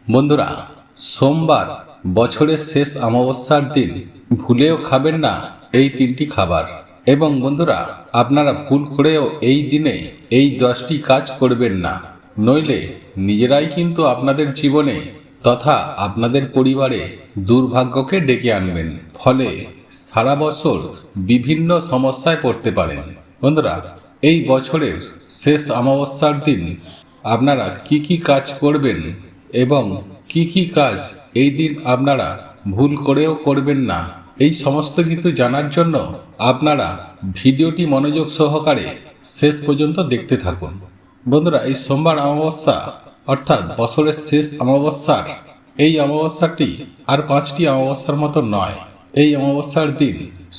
বন্ধুরা, সোমবার বছরের শেষ অমাবস্যার দিন ভুলেও খাবেন না এই তিনটি খাবার। এবং বন্ধুরা, আপনারা ভুল করেও এই দিনে এই 10টি কাজ করবেন না, নইলে নিজেরাই কিন্তু আপনাদের জীবনে তথা আপনাদের পরিবারে দুর্ভাগ্যকে ডেকে আনবেন। ফলে সারা বছর বিভিন্ন সমস্যায় পড়তে পারেন। বন্ধুরা, এই বছরের শেষ অমাবস্যার দিন আপনারা কি কি কাজ করবেন এবং কি কি কাজ এই দিন আপনারা ভুল করেও করবেন না, এই সমস্ত কিছু জানার জন্য আপনারা ভিডিওটি মনোযোগ সহকারে শেষ পর্যন্ত দেখতে থাকুন। বন্ধুরা, এই সোমবার অমাবস্যা অর্থাৎ বছরের শেষ অমাবস্যার এই অমাবস্যাটি আর 5টি অমাবস্যার মতো নয়। এই অমাবস্যার দিন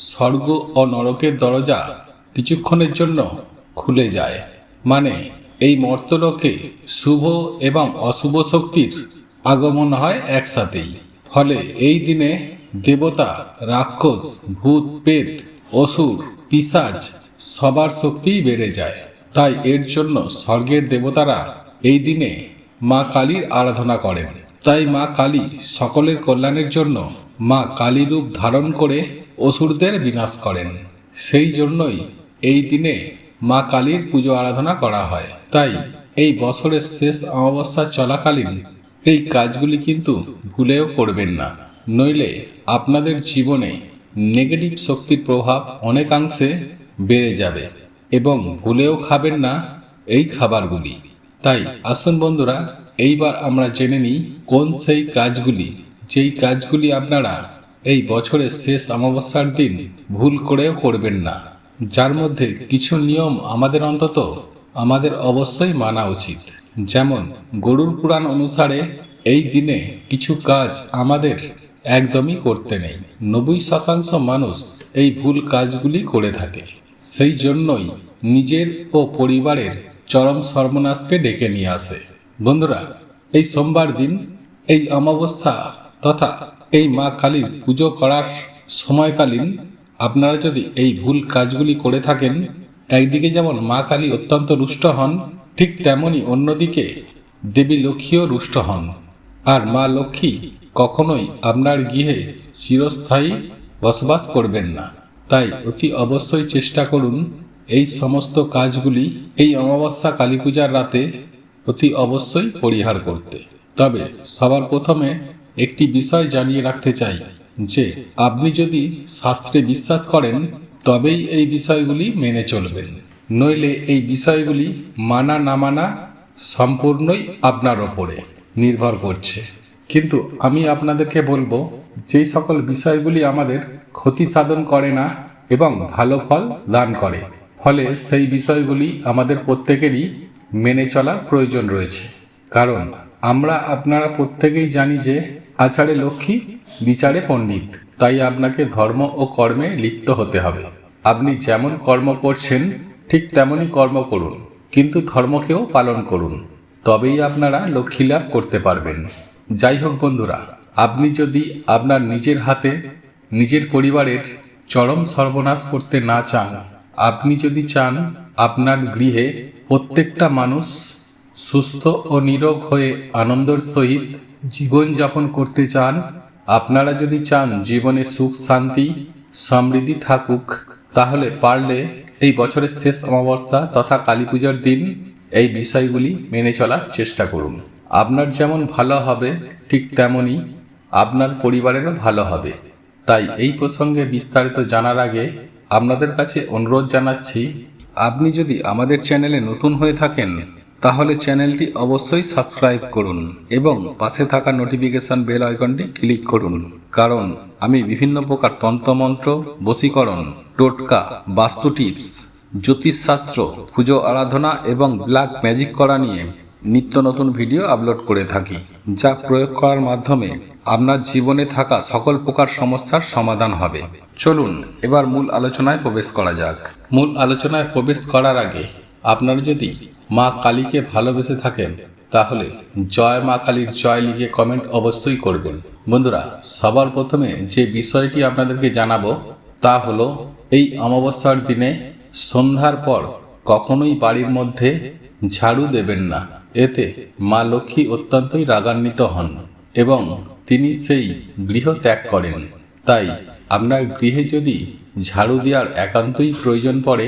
স্বর্গ ও নরকের দরজা কিছুক্ষণের জন্য খুলে যায়। মানে এই মর্তলোকে শুভ এবং অশুভ শক্তির আগমন হয় একসাথেই। ফলে এই দিনে দেবতা, রাক্ষস, ভূত, প্রেত, অসুর, পিশাচ সবার শক্তিই বেড়ে যায়। তাই এর জন্য স্বর্গের দেবতারা এই দিনে মা কালীর আরাধনা করেন। তাই মা কালী সকলের কল্যাণের জন্য মা কালী রূপ ধারণ করে অসুরদের বিনাশ করেন। সেই জন্যই এই দিনে মা কালীর পুজো আরাধনা করা হয়। তাই এই বছরের শেষ অমাবস্যা চলাকালীন এই কাজগুলি কিন্তু ভুলেও করবেন না, নইলে আপনাদের জীবনে নেগেটিভ শক্তির প্রভাব অনেকাংশে বেড়ে যাবে। এবং ভুলেও খাবেন না এই খাবারগুলি। তাই আসুন বন্ধুরা, এইবার আমরা জেনে নিই কোন সেই কাজগুলি, যেই কাজগুলি আপনারা এই বছরের শেষ অমাবস্যার দিন ভুল করেও করবেন না, যার মধ্যে কিছু নিয়ম আমাদের অবশ্যই মানা উচিত। যেমন গরুর পুরাণ অনুসারে এই দিনে কিছু কাজ আমাদের একদমই করতে নেই। 90% মানুষ এই ভুল কাজগুলি করে থাকে। সেই জন্যই নিজের ও পরিবারের চরম সর্বনাশকে ডেকে নিয়ে আসে। বন্ধুরা, এই সোমবার দিন এই অমাবস্যা তথা এই মা কালীর পুজো করার সময়কালীন আপনারা যদি এই ভুল কাজগুলি করে থাকেন, একদিকে যেমন মা কালী অত্যন্ত রুষ্ট হন, ঠিক তেমনি অন্যদিকে দেবী লক্ষ্মীও রুষ্ট হন। আর মা লক্ষ্মী কখনোই আপনার গৃহে চিরস্থায়ী বসবাস করবেন না। তাই অতি অবশ্যই চেষ্টা করুন এই সমস্ত কাজগুলি এই অমাবস্যা কালী পূজার রাতে অতি অবশ্যই পরিহার করতে। তবে সবার প্রথমে একটি বিষয় জানিয়ে রাখতে চাই যে আপনি যদি শাস্ত্রে বিশ্বাস করেন তবেই এই বিষয়গুলি মেনে চলবেন, নইলে এই বিষয়গুলি মানা না মানা সম্পূর্ণই আপনার ওপরে নির্ভর করছে। কিন্তু আমি আপনাদেরকে বলবো, যেই সকল বিষয়গুলি আমাদের ক্ষতি সাধন করে না এবং ভালো ফল দান করে, ফলে সেই বিষয়গুলি আমাদের প্রত্যেকেরই মেনে চলার প্রয়োজন রয়েছে। কারণ আপনারা প্রত্যেকেই জানি যে আচারে লক্ষ্মী, বিচারে পণ্ডিত। তাই আপনাকে ধর্ম ও কর্মে লিপ্ত হতে হবে। আপনি যেমন কর্ম করছেন ঠিক তেমনই কর্ম করুন, কিন্তু ধর্মকেও পালন করুন, তবেই আপনারা লক্ষ্মী লাভ করতে পারবেন। যাই হোক বন্ধুরা, আপনি যদি আপনার নিজের হাতে নিজের পরিবারের চরম সর্বনাশ করতে না চান, আপনি যদি চান আপনার গৃহে প্রত্যেকটা মানুষ সুস্থ ও নিরোগ হয়ে আনন্দের সহিত জীবনযাপন করতে চান, আপনারা যদি চান জীবনে সুখ শান্তি সমৃদ্ধি থাকুক, তাহলে পারলে এই বছরের শেষ অমাবস্যা তথা কালী পূজার দিন এই বিষয়গুলি মেনে চলার চেষ্টা করুন। আপনার যেমন ভালো হবে ঠিক তেমনি আপনার পরিবারেরও ভালো হবে। তাই এই প্রসঙ্গে বিস্তারিত জানার আগে আপনাদের কাছে অনুরোধ জানাচ্ছি, আপনি যদি আমাদের চ্যানেলে নতুন হয়ে থাকেন তাহলে চ্যানেলটি অবশ্যই সাবস্ক্রাইব করুন এবং পাশে থাকা নোটিফিকেশন বেল আইকনটি ক্লিক করুন। কারণ আমি বিভিন্ন প্রকার তন্ত্রমন্ত্র, বশীকরণ, টোটকা, বাস্তু টিপস, জ্যোতিষশাস্ত্র, পুজো আরাধনা এবং ব্ল্যাক ম্যাজিক করা নিয়ে নিত্য নতুন ভিডিও আপলোড করে থাকি, যা প্রয়োগ করার মাধ্যমে আপনার জীবনে থাকা সকল প্রকার সমস্যার সমাধান হবে। চলুন এবার মূল আলোচনায় প্রবেশ করা যাক। মূল আলোচনায় প্রবেশ করার আগে আপনারা যদি মা কালীকে ভালোবেসে থাকেন তাহলে জয় মা কালীর জয় লিখে কমেন্ট অবশ্যই করবেন। বন্ধুরা, সবার প্রথমে যে বিষয়টি আপনাদেরকে জানাবো তা হলো, এই অমাবস্যার দিনে সন্ধ্যার পর কখনোই বাড়ির মধ্যে ঝাড়ু দেবেন না এতে মা লক্ষ্মী অত্যন্তই রাগান্বিত হন এবং তিনি সেই গৃহ ত্যাগ করেন। তাই আপনার গৃহে যদি ঝাড়ু দেওয়ার একান্তই প্রয়োজন পড়ে,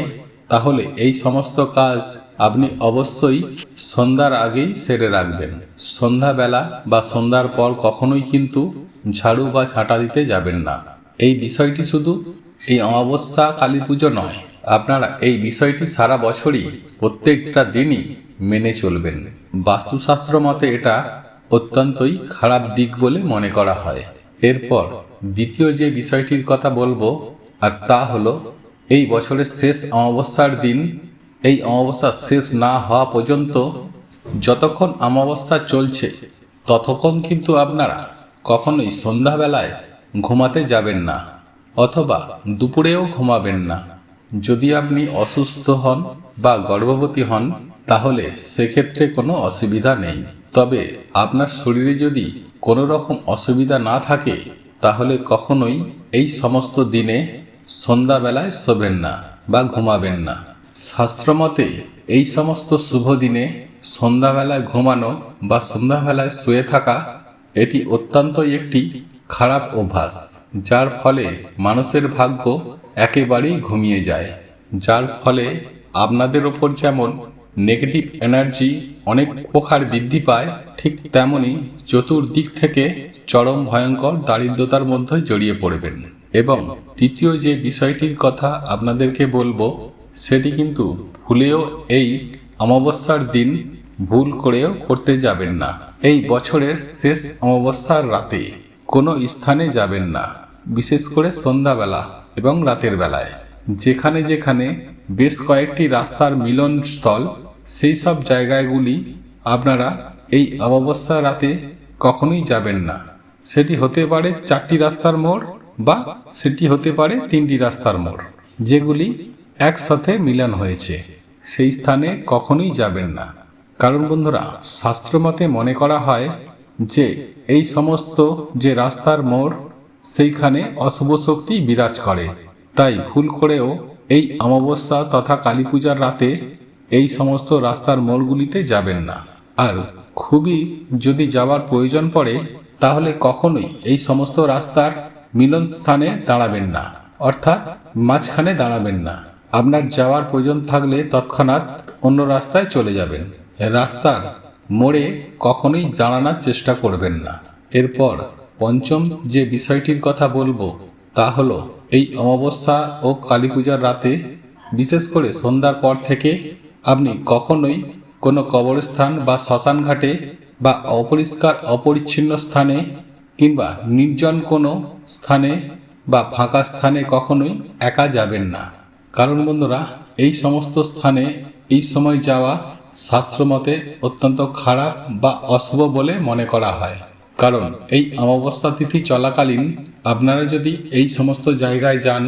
তাহলে এই সমস্ত কাজ আপনি অবশ্যই সন্ধ্যার আগেই সেরে রাখবেন। সন্ধ্যাবেলা বা সন্ধ্যার পর কখনোই কিন্তু ঝাড়ু বা ঝাঁটা দিতে যাবেন না। এই বিষয়টি শুধু এই অমাবস্যা কালী পুজো নয়, আপনারা এই বিষয়টি সারা বছরই প্রত্যেকটা দিনই মেনে চলবেন। বাস্তুশাস্ত্র মতে এটা অত্যন্তই খারাপ দিক বলে মনে করা হয়। এরপর দ্বিতীয় যে বিষয়টির কথা বলবো, আর তা হলো এই বছরের শেষ অমাবস্যার দিন। এই অমাবস্যা শেষ না হওয়া পর্যন্ত যতক্ষণ অমাবস্যা চলছে ততক্ষণ কিন্তু আপনারা কখনোই সন্ধ্যাবেলায় ঘুমাতে যাবেন না, অথবা দুপুরেও ঘুমাবেন না। যদি আপনি অসুস্থ হন বা গর্ভবতী হন তাহলে সেক্ষেত্রে কোনো অসুবিধা নেই। তবে আপনার শরীরে যদি কোনো রকম অসুবিধা না থাকে তাহলে কখনোই এই সমস্ত দিনে সন্ধ্যাবেলায় শোবেন না বা ঘুমাবেন না। শাস্ত্রমতে এই সমস্ত শুভ দিনে সন্ধ্যাবেলায় ঘুমানো বা সন্ধ্যাবেলায় শুয়ে থাকা এটি অত্যন্তই একটি খারাপ অভ্যাস, যার ফলে মানুষের ভাগ্য একেবারেই ঘুমিয়ে যায়। যার ফলে আপনাদের ওপর যেমন নেগেটিভ এনার্জি অনেক প্রকার বৃদ্ধি পায়, ঠিক তেমনি চতুর্দিক থেকে চরম ভয়ঙ্কর দারিদ্রতার মধ্যে জড়িয়ে পড়বেন। এবং তৃতীয় যে বিষয়টির কথা আপনাদেরকে বলবো, সেটি কিন্তু ভুলেও এই অমাবস্যার দিন ভুল করেও করতে যাবেন না। এই বছরের শেষ অমাবস্যার রাতে কোনো স্থানে যাবেন না, বিশেষ করে সন্ধ্যাবেলা এবং রাতের বেলায়। যেখানে যেখানে বেশ কয়েকটি রাস্তার মিলনস্থল, সেই সব জায়গাগুলি আপনারা এই অমাবস্যা রাতে কখনোই যাবেন না। সেটি হতে পারে 4টি রাস্তার মোড় বা সেটি হতে পারে 3টি রাস্তার মোড়, যেগুলি একসাথে মিলন হয়েছে, সেই স্থানে কখনোই যাবেন না। কারণ বন্ধুরা, শাস্ত্রমতে মনে করা হয় যে এই সমস্ত যে রাস্তার মোড়, সেইখানে অশুভ শক্তি বিরাজ করে। তাই ভুল করেও এই অমাবস্যা তথা কালী পূজার রাতে এই সমস্ত রাস্তার মোড়গুলিতে যাবেন না। আর খুবই যদি যাওয়ার প্রয়োজন পড়ে তাহলে কখনোই এই সমস্ত রাস্তার মিলন স্থানে দাঁড়াবেন না, অর্থাৎ মাঝখানে দাঁড়াবেন না। আপনার যাওয়ার প্রয়োজন থাকলে তৎক্ষণাৎ অন্য রাস্তায় চলে যাবেন। রাস্তার মোড়ে কখনোই দাঁড়ানোর চেষ্টা করবেন না। এরপর পঞ্চম যে বিষয়টির কথা বলবো তা হলো এই অমাবস্যা ও কালী পূজার রাতে, বিশেষ করে সন্ধ্যার পর থেকে আপনি কখনোই কোনো কবরস্থান বা শ্মশান ঘাটে বা অপরিষ্কার অপরিচ্ছন্ন স্থানে কিংবা নির্জন কোনো স্থানে বা ফাঁকা স্থানে কখনোই একা যাবেন না। কারণ বন্ধুরা, এই সমস্ত স্থানে এই সময় যাওয়া শাস্ত্রমতে অত্যন্ত খারাপ বা অশুভ বলে মনে করা হয়। কারণ এই অমাবস্যা তিথি চলাকালীন আপনারা যদি এই সমস্ত জায়গায় যান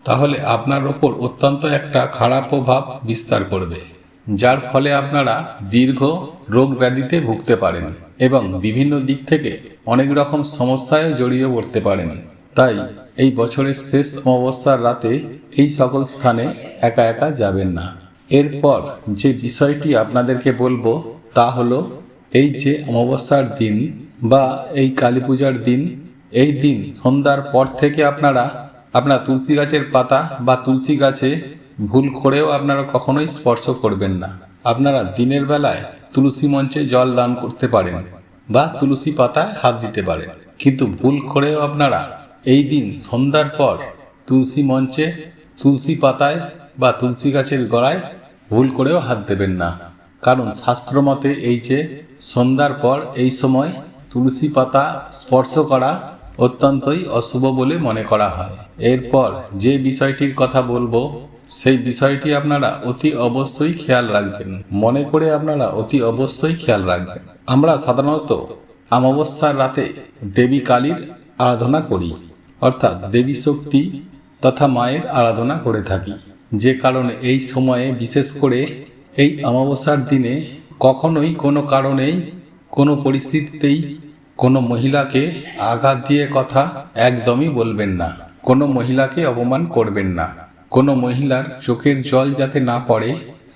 তাহলে আপনার ওপর অত্যন্ত একটা খারাপ প্রভাব বিস্তার করবে, যার ফলে আপনারা দীর্ঘ রোগ ব্যাধিতে ভুগতে পারেন এবং বিভিন্ন দিক থেকে অনেক রকম সমস্যায় জড়িয়ে পড়তে পারেন। তাই এই বছরের শেষ অমাবস্যার রাতে এই সকল স্থানে একা একা যাবেন না। এরপর যে বিষয়টি আপনাদেরকে বলবো তা হলো এই যে অমাবস্যার দিন বা এই কালী পূজার দিন, এই দিন সন্ধ্যার পর থেকে আপনারা আপনার তুলসী গাছের পাতা বা তুলসী গাছে ভুল করেও আপনারা কখনোই স্পর্শ করবেন না। আপনারা দিনের বেলায় তুলসী মঞ্চে জল দান করতে পারেন বা তুলসী পাতায় হাত দিতে পারেন, কিন্তু ভুল করেও আপনারা এই দিন সন্ধ্যার পর তুলসী মঞ্চে তুলসী পাতায় বা তুলসী গাছের গোড়ায় ভুল করেও হাত দেবেন না। কারণ শাস্ত্রমতে এই যে সন্ধ্যার পর এই সময় তুলসী পাতা স্পর্শ করা অত্যন্তই অশুভ বলে মনে করা হয়। এরপর যে বিষয়টির কথা বলবো সেই বিষয়টি আপনারা অতি অবশ্যই খেয়াল রাখবেন, মনে করে আপনারা অতি অবশ্যই খেয়াল রাখবেন। আমরা সাধারণত অমাবস্যার রাতে দেবী কালীর আরাধনা করি, অর্থাৎ দেবী শক্তি তথা মায়ের আরাধনা করে থাকি। যে কারণে এই সময়ে বিশেষ করে এই অমাবস্যার দিনে কখনোই কোনো কারণেই কোনো পরিস্থিতিতেই কোনো মহিলাকে আঘাত দিয়ে কথা একদমই বলবেন না, কোনো মহিলাকে অপমান করবেন না, কোনো মহিলার চোখের জল যাতে না পড়ে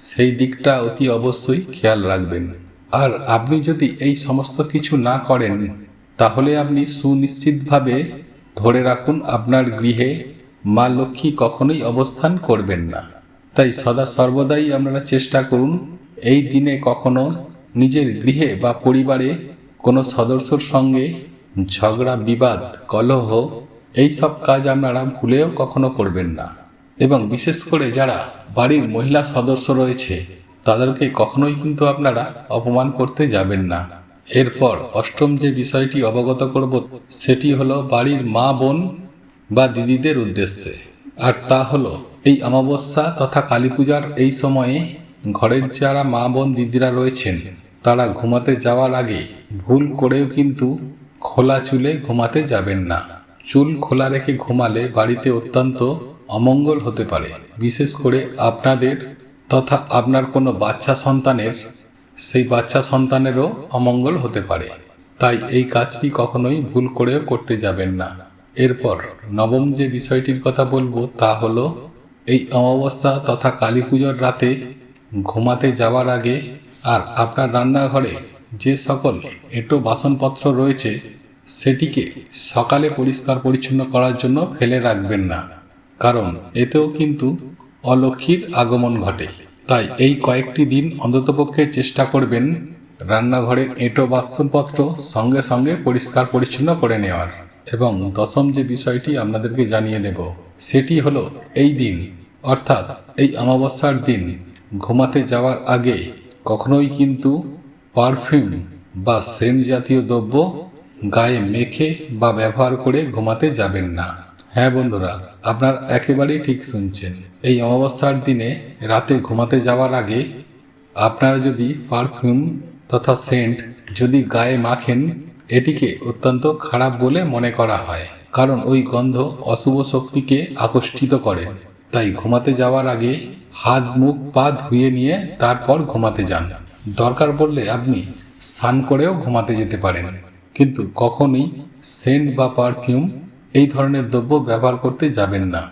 সেই দিকটা অতি অবশ্যই খেয়াল রাখবেন। আর আপনি যদি এই সমস্ত কিছু না করেন তাহলে আপনি সুনিশ্চিতভাবে ধরে রাখুন আপনার গৃহে মা লক্ষ্মী কখনোই অবস্থান করবেন না। তাই সদা সর্বদাই আপনারা চেষ্টা করুন এই দিনে কখনো নিজের গৃহে বা পরিবারে কোনো সদস্যর সঙ্গে ঝগড়া বিবাদ কলহ এই সব কাজ আপনারা ভুলেও কখনো করবেন না। এবং বিশেষ করে যারা বাড়ির মহিলা সদস্য রয়েছে তাদেরকে কখনোই কিন্তু আপনারা অপমান করতে যাবেন না। এরপর অষ্টম যে বিষয়টি অবগত করব সেটি হলো বাড়ির মা বোন বা দিদিদের উদ্দেশ্যে। আর তা হলো এই অমাবস্যা তথা কালী পূজার এই সময়ে ঘরের যারা মা বোন দিদিরা রয়েছেন তারা ঘুমাতে যাওয়ার আগে ভুল করেও কিন্তু খোলা চুলে ঘুমাতে যাবেন না। চুল খোলা রেখে ঘুমালে বাড়িতে অত্যন্ত অমঙ্গল হতে পারে। বিশেষ করে আপনাদের তথা আপনার কোনো বাচ্চা সন্তানের, সেই বাচ্চা সন্তানেরও অমঙ্গল হতে পারে। তাই এই কাজটি কখনোই ভুল করেও করতে যাবেন না। এরপর নবম যে বিষয়টির কথা বলবো তা হলো এই অমাবস্যা তথা কালী পুজোর রাতে ঘুমাতে যাওয়ার আগে আর আপনার রান্নাঘরে যে সকল এঁটো বাসনপত্র রয়েছে সেটিকে সকালে পরিষ্কার পরিচ্ছন্ন করার জন্য ফেলে রাখবেন না, কারণ এতেও কিন্তু অলক্ষ্মীর আগমন ঘটে। তাই এই কয়েকটি দিন অন্ততপক্ষে চেষ্টা করবেন রান্নাঘরের এঁটো বাসনপত্র সঙ্গে সঙ্গে পরিষ্কার পরিচ্ছন্ন করে নেওয়ার। এবং দশম যে বিষয়টি আপনাদেরকে জানিয়ে দেব সেটি হলো এই দিন অর্থাৎ এই অমাবস্যার দিন ঘুমাতে যাওয়ার আগে কখনোই কিন্তু পারফিউম বা সেন্ট জাতীয় দ্রব্য গায়ে মেখে বা ব্যবহার করে ঘুমাতে যাবেন না। হ্যাঁ বন্ধুরা, আপনার একেবারেই ঠিক শুনছেন। এই অমাবস্যার দিনে রাতে ঘুমাতে যাওয়ার আগে আপনারা যদি পারফিউম তথা সেন্ট যদি গায়ে মাখেন এটিকে অত্যন্ত খারাপ বলে মনে করা হয়, কারণ ওই গন্ধ অশুভ শক্তিকে আকর্ষিত করে। তাই ঘুমাতে যাওয়ার আগে হাত মুখ পা ধুয়ে নিয়ে তারপর ঘুমাতে যান। দরকার পড়লে আপনি স্নান করেও ঘুমাতে যেতে পারেন, কিন্তু কখনোই সেন্ট বা পারফিউম এই ধরনের দ্রব্য ব্যবহার করতে যাবেন না।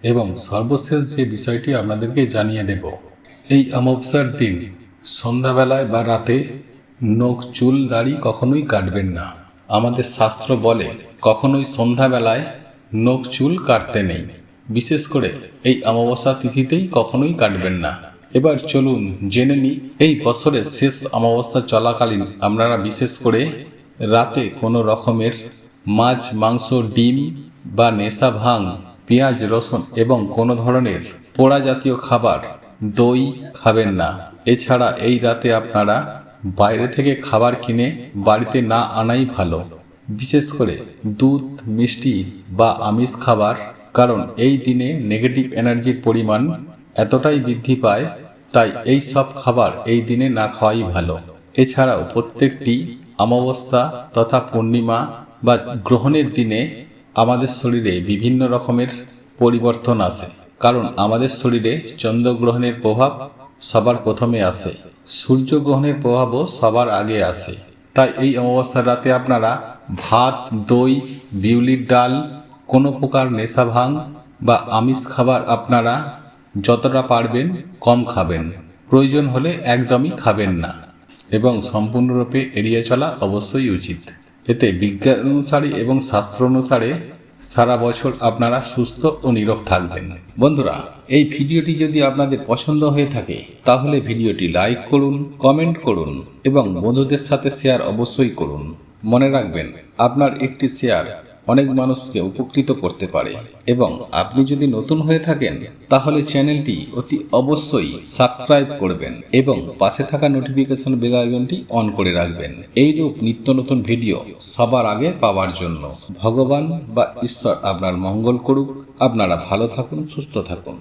এবং সর্বশেষ যে বিষয়টি আপনাদেরকে জানিয়ে দেব, এই অমাবস্যার দিন সন্ধ্যাবেলায় বা রাতে নখ চুল দাড়ি কখনোই কাটবেন না। আমাদের শাস্ত্র বলে কখনোই সন্ধ্যাবেলায় নখ চুল কাটতে নেই, বিশেষ করে এই অমাবস্যা তিথিতেই কখনোই কাটবেন না। এবার চলুন জেনে নিই এই বছরের শেষ অমাবস্যা চলাকালীন আপনারা বিশেষ করে রাতে কোনো রকমের মাছ মাংস ডিম বা নেশা ভাং পেঁয়াজ রসুন এবং কোনো ধরনের পোড়া জাতীয় খাবার দই খাবেন না। এছাড়া এই রাতে আপনারা বাইরে থেকে খাবার কিনে বাড়িতে না আনাই ভালো, বিশেষ করে দুধ মিষ্টি বা আমিষ খাবার, কারণ এই দিনে নেগেটিভ এনার্জির পরিমাণ এতটাই বৃদ্ধি পায়। তাই এই সব খাবার এই দিনে না খাওয়াই ভালো। এছাড়াও প্রত্যেকটি অমাবস্যা তথা পূর্ণিমা বা গ্রহণের দিনে আমাদের শরীরে বিভিন্ন রকমের পরিবর্তন আসে, কারণ আমাদের শরীরে চন্দ্রগ্রহণের প্রভাব সবার প্রথমে আসে, সূর্যগ্রহণের প্রভাবও সবার আগে আসে। তাই এই অমাবস্যার রাতে আপনারা ভাত দই বিউলির ডাল কোনো প্রকার নেশা ভাং বা আমিষ খাবার আপনারা যতটা পারবেন কম খাবেন, প্রয়োজন হলে একদমই খাবেন না এবং সম্পূর্ণরূপে এড়িয়ে চলা অবশ্যই উচিত। এতে বিজ্ঞান অনুসারে এবং শাস্ত্র অনুসারে সারা বছর আপনারা সুস্থ ও নীরোগ থাকবেন। বন্ধুরা, এই ভিডিওটি যদি আপনাদের পছন্দ হয়ে থাকে তাহলে ভিডিওটি লাইক করুন, কমেন্ট করুন এবং বন্ধুদের সাথে শেয়ার অবশ্যই করুন। মনে রাখবেন আপনার একটি শেয়ার অনেক মানুষকে উপকৃত করতে পারে। এবং আপনি যদি নতুন হয়ে থাকেন তাহলে চ্যানেলটি অতি অবশ্যই সাবস্ক্রাইব করবেন এবং পাশে থাকা নোটিফিকেশন বেল আইকনটি অন করে রাখবেন এইরূপ নিত্য নতুন ভিডিও সবার আগে পাওয়ার জন্য। ভগবান বা ঈশ্বর আপনার মঙ্গল করুক। আপনারা ভালো থাকুন, সুস্থ থাকুন।